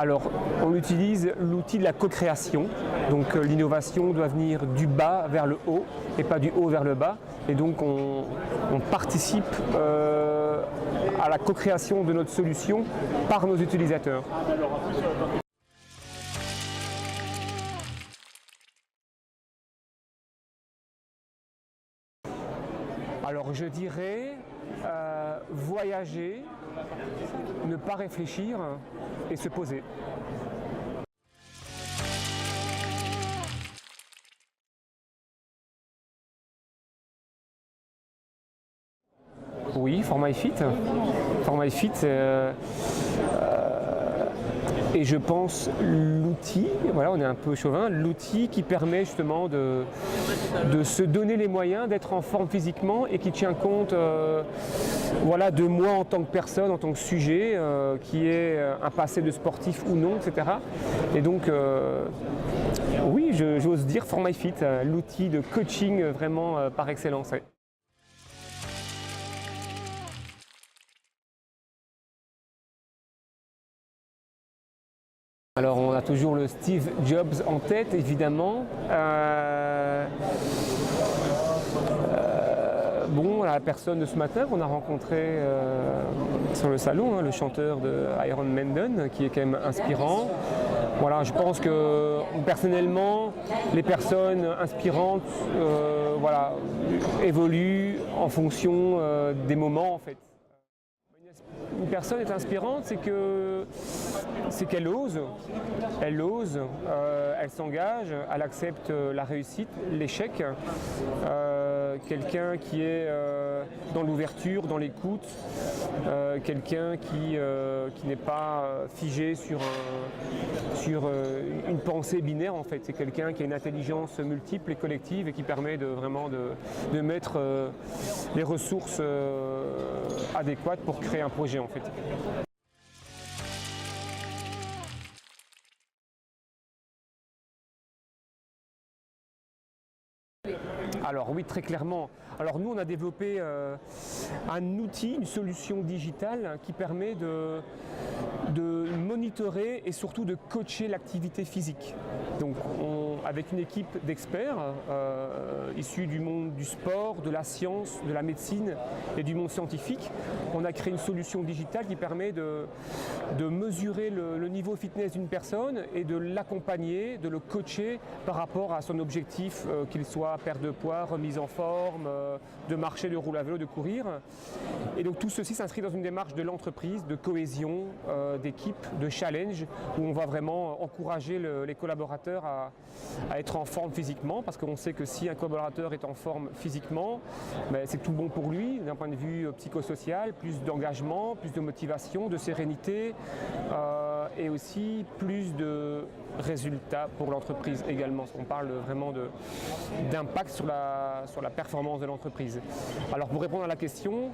Alors, on utilise l'outil de la co-création. Donc, l'innovation doit venir du bas vers le haut et pas du haut vers le bas. Et donc, on participe à la co-création de notre solution par nos utilisateurs. Alors, je dirais voyager, ne pas réfléchir et se poser. Oui, ForMyFit. ForMyFit et je pense l'outil, voilà, on est un peu chauvin, l'outil qui permet justement de se donner les moyens d'être en forme physiquement et qui tient compte voilà, de moi en tant que personne, en tant que sujet, qui est un passé de sportif ou non, etc. Et donc, oui, j'ose dire ForMyFit, l'outil de coaching vraiment par excellence. Ouais. Alors on a toujours le Steve Jobs en tête évidemment. Bon, la personne de ce matin qu'on a rencontré sur le salon, hein, le chanteur de Iron Maiden, qui est quand même inspirant. Voilà, je pense que personnellement, les personnes inspirantes voilà, évoluent en fonction des moments en fait. Une personne est inspirante, c'est qu'elle ose, elle s'engage, elle accepte la réussite, l'échec. Quelqu'un qui est dans l'ouverture, dans l'écoute, quelqu'un qui n'est pas figé sur une pensée binaire en fait. C'est quelqu'un qui a une intelligence multiple et collective et qui permet vraiment de mettre les ressources adéquates pour créer un projet en fait. Alors oui, très clairement. Alors nous, on a développé un outil, une solution digitale qui permet de monitorer et surtout de coacher l'activité physique. Donc avec une équipe d'experts issus du monde du sport, de la science, de la médecine et du monde scientifique, on a créé une solution digitale qui permet de mesurer le niveau fitness d'une personne et de l'accompagner, de le coacher par rapport à son objectif, qu'il soit perte de poids, remise en forme, de marcher, de rouler à vélo, de courir. Et donc tout ceci s'inscrit dans une démarche de l'entreprise, de cohésion, d'équipe, de challenge, où on va vraiment encourager les collaborateurs à être en forme physiquement, parce qu'on sait que si un collaborateur est en forme physiquement, ben, c'est tout bon pour lui, d'un point de vue psychosocial, plus d'engagement, plus de motivation, de sérénité, et aussi plus de résultats pour l'entreprise également. On parle vraiment d'impact sur la performance de l'entreprise. Alors pour répondre à la question,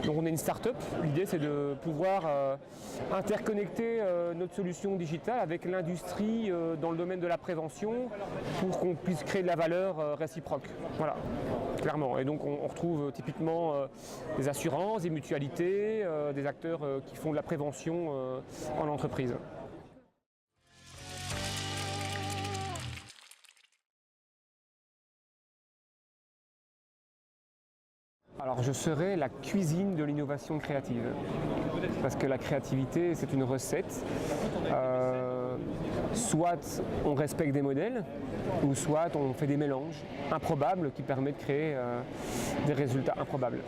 donc on est une start-up. L'idée c'est de pouvoir interconnecter notre solution digitale avec l'industrie dans le domaine de la prévention pour qu'on puisse créer de la valeur réciproque. Voilà, clairement. Et donc on retrouve typiquement des assurances, des mutualités, des acteurs qui font de la prévention en entreprise. Alors je serais la cuisine de l'innovation créative, parce que la créativité c'est une recette, soit on respecte des modèles, ou soit on fait des mélanges improbables qui permettent de créer des résultats improbables.